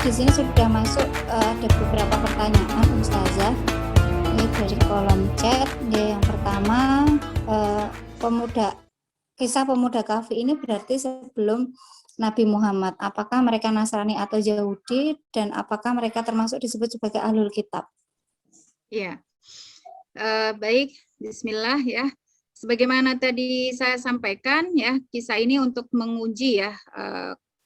di sini sudah masuk ada beberapa pertanyaan Ustazah. Ini dari kolom chat. Yang pertama, kisah pemuda Kahfi ini berarti sebelum Nabi Muhammad. Apakah mereka Nasrani atau Yahudi, dan apakah mereka termasuk disebut sebagai ahlul kitab? Ya, baik. Bismillah ya. Sebagaimana tadi saya sampaikan ya, kisah ini untuk menguji ya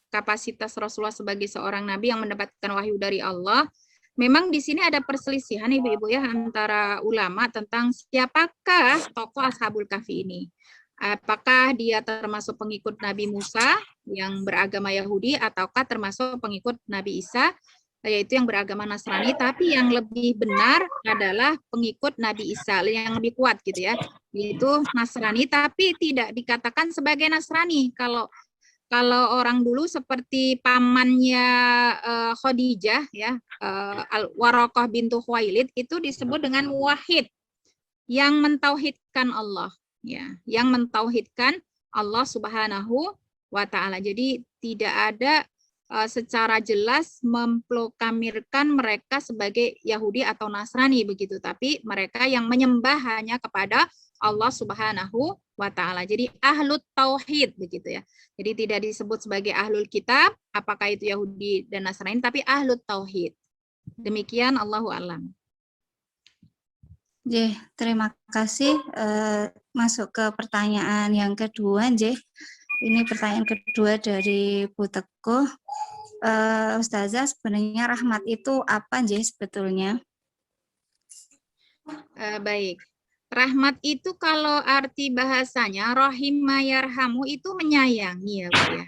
kapasitas Rasulullah sebagai seorang nabi yang mendapatkan wahyu dari Allah. Memang di sini ada perselisihan Ibu-ibu ya antara ulama tentang siapakah tokoh Ashabul Kahfi ini. Apakah dia termasuk pengikut Nabi Musa yang beragama Yahudi ataukah termasuk pengikut Nabi Isa yaitu yang beragama Nasrani, tapi yang lebih benar adalah pengikut Nabi Isa, yang lebih kuat gitu ya, yaitu Nasrani, tapi tidak dikatakan sebagai Nasrani. Kalau orang dulu seperti pamannya Khadijah ya, Waraqah bintu Khuwailid itu disebut dengan muwahhid, yang mentauhidkan Allah ya, yang mentauhidkan Allah Subhanahu wa taala. Jadi tidak ada secara jelas memproklamirkan mereka sebagai Yahudi atau Nasrani begitu, tapi mereka yang menyembah hanya kepada Allah Subhanahu wa taala. Jadi ahlut tauhid begitu ya. Jadi tidak disebut sebagai ahlul kitab, apakah itu Yahudi dan Nasrani, tapi ahlut tauhid. Demikian, Allahu a'lam. Terima kasih. Masuk ke pertanyaan yang kedua, Ini pertanyaan kedua dari Bu Teguh. Ustazah, sebenarnya rahmat itu apa sebetulnya? Baik. Rahmat itu kalau arti bahasanya rahimma yarhamu itu menyayangi ya Bu ya.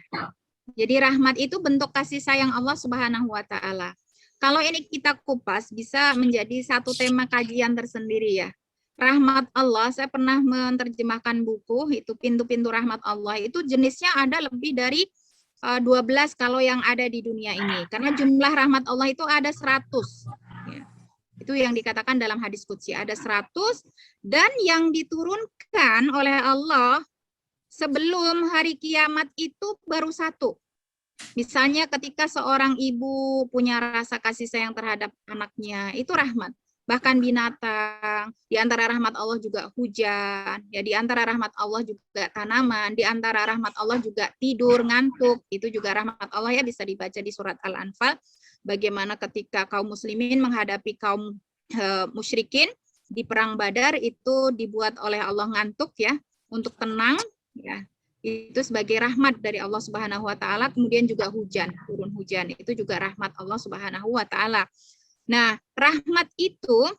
Jadi rahmat itu bentuk kasih sayang Allah Subhanahu wa taala. Kalau ini kita kupas bisa menjadi satu tema kajian tersendiri ya. Rahmat Allah, saya pernah menerjemahkan buku itu pintu-pintu rahmat Allah, itu jenisnya ada lebih dari 12 kalau yang ada di dunia ini. Karena jumlah rahmat Allah itu ada 100. Ya. Itu yang dikatakan dalam hadis qudsi, ada 100, dan yang diturunkan oleh Allah sebelum hari kiamat itu baru 1. Misalnya ketika seorang ibu punya rasa kasih sayang terhadap anaknya, itu rahmat. Bahkan binatang, di antara rahmat Allah juga hujan, ya di antara rahmat Allah juga tanaman, di antara rahmat Allah juga tidur, ngantuk, itu juga rahmat Allah ya, bisa dibaca di surat Al-Anfal. Bagaimana ketika kaum muslimin menghadapi kaum musyrikin di perang Badar, itu dibuat oleh Allah ngantuk ya, untuk tenang ya. Itu sebagai rahmat dari Allah Subhanahu wa taala. Kemudian juga hujan, turun hujan, itu juga rahmat Allah Subhanahu wa taala. Nah, rahmat itu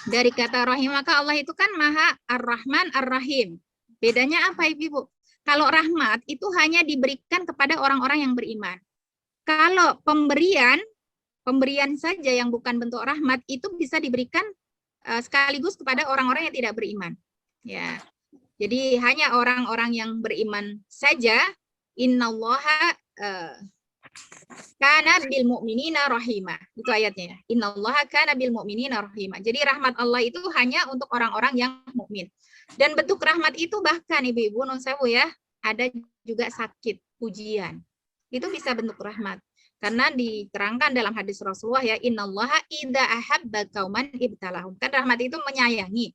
dari kata rahim, maka Allah itu kan Maha Ar-Rahman Ar-Rahim. Bedanya apa Ibu? Kalau rahmat itu hanya diberikan kepada orang-orang yang beriman. Kalau pemberian saja yang bukan bentuk rahmat itu bisa diberikan sekaligus kepada orang-orang yang tidak beriman. Ya. Jadi hanya orang-orang yang beriman saja, innallaha kana bil mu'minina rahimah. Itu ayatnya. Innallaha kana bil mu'minina rahimah. Jadi rahmat Allah itu hanya untuk orang-orang yang mukmin. Dan bentuk rahmat itu bahkan Ibu-ibu nun sewu ya, ada juga sakit, ujian. Itu bisa bentuk rahmat. Karena diterangkan dalam hadis Rasulullah ya, innallaha idza ahabba qauman ibtalahum. Kan rahmat itu menyayangi.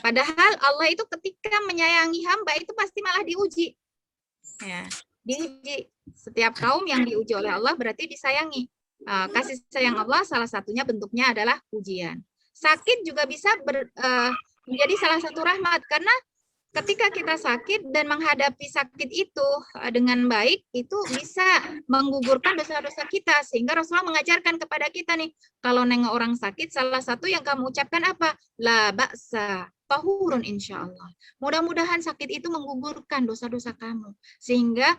Padahal Allah itu ketika menyayangi hamba itu pasti malah diuji. Ya, diuji. Setiap kaum yang diuji oleh Allah berarti disayangi. Kasih sayang Allah salah satunya bentuknya adalah ujian. Sakit juga bisa menjadi salah satu rahmat, karena ketika kita sakit dan menghadapi sakit itu dengan baik, itu bisa menggugurkan dosa-dosa kita. Sehingga Rasulullah mengajarkan kepada kita nih, kalau nengok orang sakit, salah satu yang kamu ucapkan apa? La ba'sa, tahurun insyaallah. Mudah-mudahan sakit itu menggugurkan dosa-dosa kamu. Sehingga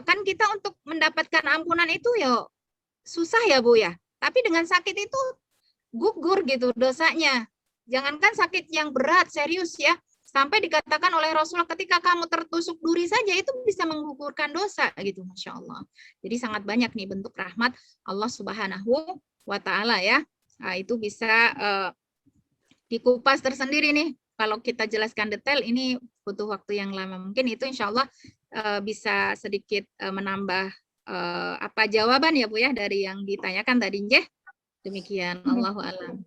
kan kita untuk mendapatkan ampunan itu ya susah ya Bu ya. Tapi dengan sakit itu gugur gitu dosanya. Jangankan sakit yang berat, serius ya. Sampai dikatakan oleh Rasulullah ketika kamu tertusuk duri saja itu bisa menggugurkan dosa gitu, Masya Allah. Jadi sangat banyak nih bentuk rahmat Allah Subhanahu wa taala ya. Nah, itu bisa dikupas tersendiri nih. Kalau kita jelaskan detail ini butuh waktu yang lama. Mungkin itu insya Allah bisa sedikit menambah apa jawaban ya Bu ya dari yang ditanyakan tadi nggih. Demikian, Allahu a'lam.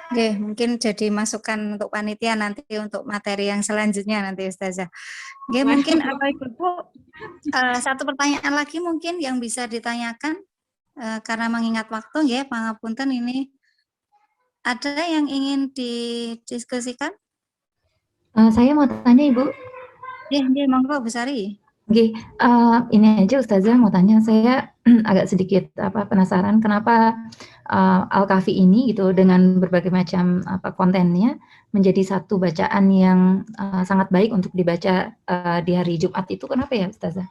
Oke, mungkin jadi masukan untuk panitia nanti untuk materi yang selanjutnya nanti Ustazah. Oke, mungkin Bapak Ibu satu pertanyaan lagi mungkin yang bisa ditanyakan karena mengingat waktu ya, pangapunten ini ada yang ingin didiskusikan? Saya mau tanya Ibu. Ya, monggo Bu Sari. Oke, ini aja Ustazah mau tanya, saya agak sedikit penasaran kenapa Al-Kahfi ini gitu dengan berbagai macam kontennya menjadi satu bacaan yang sangat baik untuk dibaca di hari Jumat itu, kenapa ya Ustazah?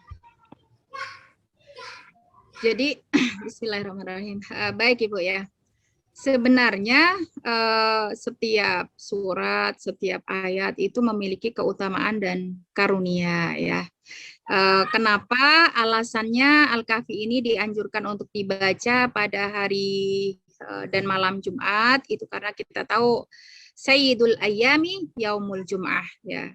Jadi bismillahirrahmanirrahim. Baik Ibu ya. Sebenarnya setiap surat, setiap ayat itu memiliki keutamaan dan karunia ya. Kenapa alasannya Al-Kahfi ini dianjurkan untuk dibaca pada hari dan malam Jumat itu karena kita tahu Sayyidul Ayyami Yaumul Jum'ah ya.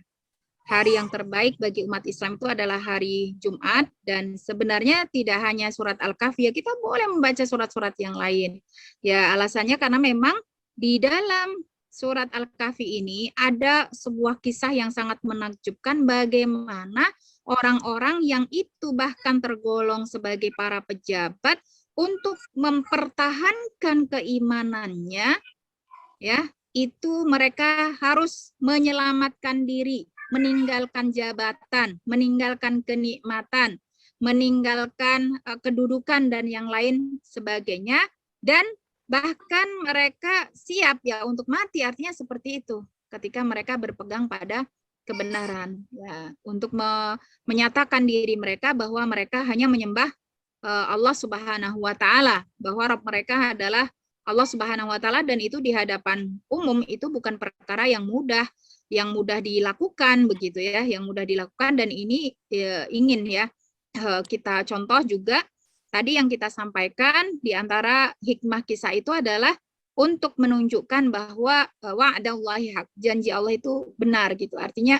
Hari yang terbaik bagi umat Islam itu adalah hari Jumat dan sebenarnya tidak hanya surat Al-Kahfi ya, kita boleh membaca surat-surat yang lain. Ya, alasannya karena memang di dalam surat Al-Kahfi ini ada sebuah kisah yang sangat menakjubkan bagaimana orang-orang yang itu bahkan tergolong sebagai para pejabat untuk mempertahankan keimanannya ya, itu mereka harus menyelamatkan diri, meninggalkan jabatan, meninggalkan kenikmatan, meninggalkan kedudukan dan yang lain sebagainya, dan bahkan mereka siap ya untuk mati, artinya seperti itu ketika mereka berpegang pada kebenaran ya, untuk menyatakan diri mereka bahwa mereka hanya menyembah Allah Subhanahu wa taala, bahwa Rabb mereka adalah Allah Subhanahu wa taala, dan itu di hadapan umum itu bukan perkara yang mudah dilakukan begitu ya, yang mudah dilakukan. Dan ini ingin ya kita contoh juga tadi yang kita sampaikan di antara hikmah kisah itu adalah untuk menunjukkan bahwa wa'dallahi haq, janji Allah itu benar gitu. Artinya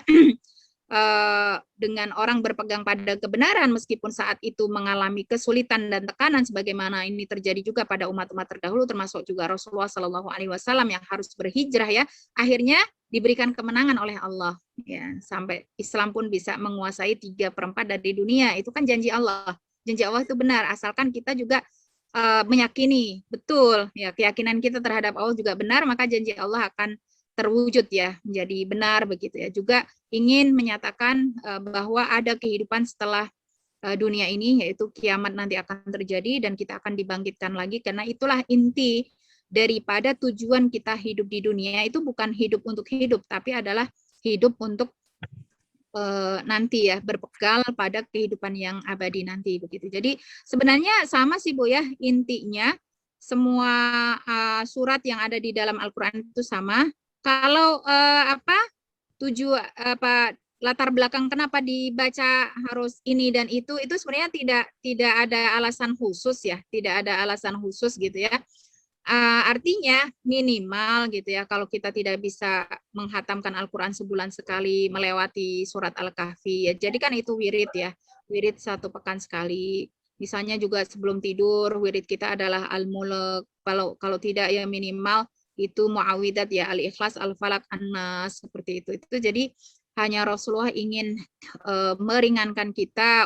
dengan orang berpegang pada kebenaran meskipun saat itu mengalami kesulitan dan tekanan sebagaimana ini terjadi juga pada umat-umat terdahulu termasuk juga Rasulullah Shallallahu Alaihi Wasallam yang harus berhijrah ya, akhirnya diberikan kemenangan oleh Allah ya, sampai Islam pun bisa menguasai 3/4 dari dunia. Itu kan janji Allah itu benar, asalkan kita juga meyakini betul ya, keyakinan kita terhadap Allah juga benar, maka janji Allah akan terwujud ya, menjadi benar begitu ya. Juga ingin menyatakan bahwa ada kehidupan setelah dunia ini, yaitu kiamat nanti akan terjadi dan kita akan dibangkitkan lagi, karena itulah inti daripada tujuan kita hidup di dunia itu bukan hidup untuk hidup, tapi adalah hidup untuk nanti ya, berpegang pada kehidupan yang abadi nanti begitu. Jadi sebenarnya sama sih Bu ya, intinya semua surat yang ada di dalam Al-Qur'an itu sama. Kalau latar belakang kenapa dibaca harus ini dan itu sebenarnya tidak ada alasan khusus ya, tidak ada alasan khusus gitu ya. Artinya minimal gitu ya, kalau kita tidak bisa menghatamkan Al-Quran sebulan sekali melewati surat Al-Kahfi ya, jadikan itu wirid ya, wirid 1 pekan sekali. Misalnya juga sebelum tidur wirid kita adalah Al-Mulk, kalau tidak ya minimal itu Muawidat ya, Al-Ikhlas, Al-Falaq, An-Nas, seperti itu. Itu jadi hanya Rasulullah ingin meringankan kita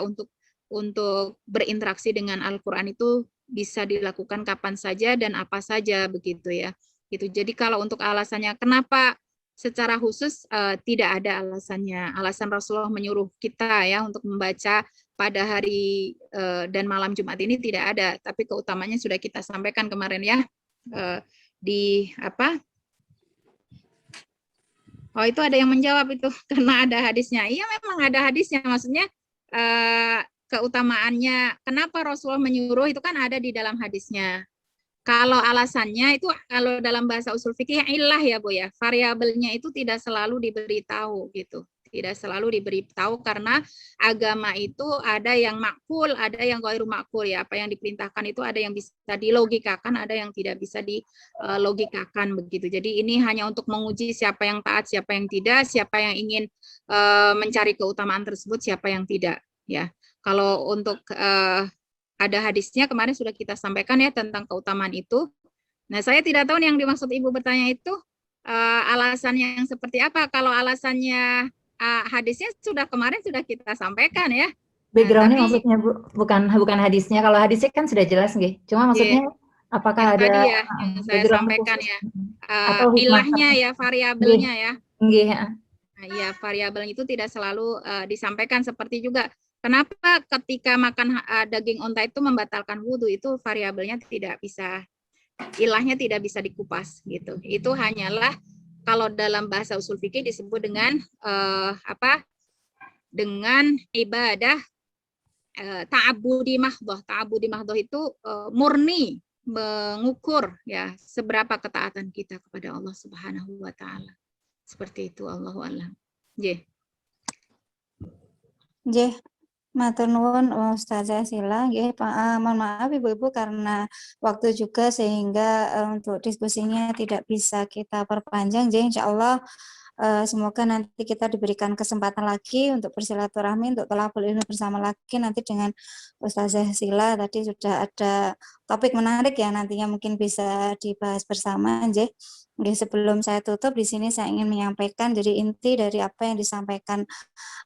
untuk berinteraksi dengan Al-Quran itu bisa dilakukan kapan saja dan apa saja begitu ya. Gitu. Jadi kalau untuk alasannya kenapa secara khusus tidak ada alasannya. Alasan Rasulullah menyuruh kita ya untuk membaca pada hari dan malam Jumat ini tidak ada, tapi keutamanya sudah kita sampaikan kemarin ya. Oh itu ada yang menjawab itu karena ada hadisnya. Iya memang ada hadisnya, maksudnya keutamaannya kenapa Rasulullah menyuruh itu kan ada di dalam hadisnya. Kalau alasannya itu kalau dalam bahasa usul fikih illah ya Bu ya, variabelnya itu tidak selalu diberitahu gitu. Tidak selalu diberitahu karena agama itu ada yang makul, ada yang ghairu makul ya. Apa yang diperintahkan itu ada yang bisa dilogikakan, ada yang tidak bisa dilogikakan begitu. Jadi ini hanya untuk menguji siapa yang taat, siapa yang tidak, siapa yang ingin mencari keutamaan tersebut, siapa yang tidak ya. Kalau untuk ada hadisnya kemarin sudah kita sampaikan ya tentang keutamaan itu. Nah, saya tidak tahu yang dimaksud Ibu bertanya itu alasannya yang seperti apa. Kalau alasannya hadisnya kemarin sudah kita sampaikan ya. Backgroundnya tapi- maksudnya Bu, bukan hadisnya. Kalau hadisnya kan sudah jelas nggih. Cuma maksudnya apakah yang ada tadi ya yang saya background sampaikan khusus? ya. Atau hikmah Ilahnya ya, variabelnya ya. Nggih, Nah, ya, variabel itu tidak selalu disampaikan seperti juga. Kenapa ketika makan daging unta itu membatalkan wudhu, itu variabelnya tidak bisa, ilahnya tidak bisa dikupas gitu. Itu hanyalah kalau dalam bahasa usul fikih disebut dengan dengan ibadah ta'abudi mahdoh. Ta'abudi mahdoh itu murni mengukur ya seberapa ketaatan kita kepada Allah Subhanahu wa taala. Seperti itu, Allahu a'lam. Nggih. Nggih, matur nuwun Ustazah Sila. Nggih, mohon maaf Ibu-ibu karena waktu juga sehingga untuk diskusinya tidak bisa kita perpanjang. Nggih, insyaallah semoga nanti kita diberikan kesempatan lagi untuk bersilaturahmi, untuk thalabul ilmi bersama lagi nanti dengan Ustazah Sila. Tadi sudah ada topik menarik ya, nantinya mungkin bisa dibahas bersama. Nggih. Nggih, sebelum saya tutup di sini saya ingin menyampaikan jadi inti dari apa yang disampaikan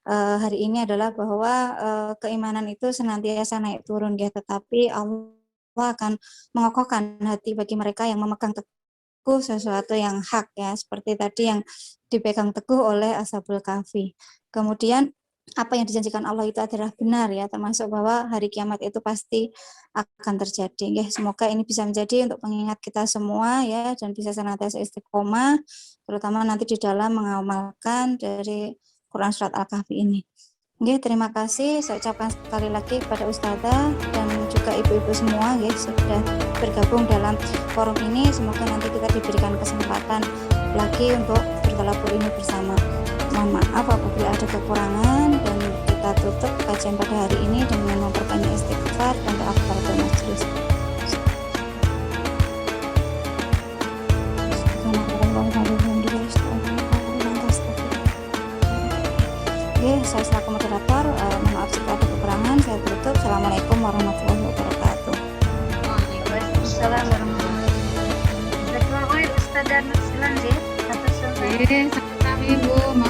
hari ini adalah bahwa keimanan itu senantiasa naik turun ya, tetapi Allah akan mengokohkan hati bagi mereka yang memegang teguh sesuatu yang hak ya, seperti tadi yang dipegang teguh oleh Ashabul Kahfi. Kemudian apa yang dijanjikan Allah itu adalah benar ya, termasuk bahwa hari kiamat itu pasti akan terjadi. Ya, semoga ini bisa menjadi untuk pengingat kita semua ya, dan bisa senantiasa istiqomah, terutama nanti di dalam mengamalkan dari Quran Surat Al-Kahfi ini. Oke, terima kasih saya ucapkan sekali lagi kepada Ustazah dan juga ibu-ibu semua ya, sudah bergabung dalam forum ini. Semoga nanti kita diberikan kesempatan lagi untuk berthalabul ilmi bersama. Mohon maaf apabila ada kekurangan, dan kita tutup kajian pada hari ini dengan memperbanyak istighfar dan kafaratul majelis. Oke, saya selaku moderator, mohon maaf jika ada kekurangan. Saya tutup. Assalamualaikum warahmatullahi wabarakatuh. Waalaikumsalam warahmatullahi wabarakatuh. Ustaz dan Silan sih. Sama-sama Ibu.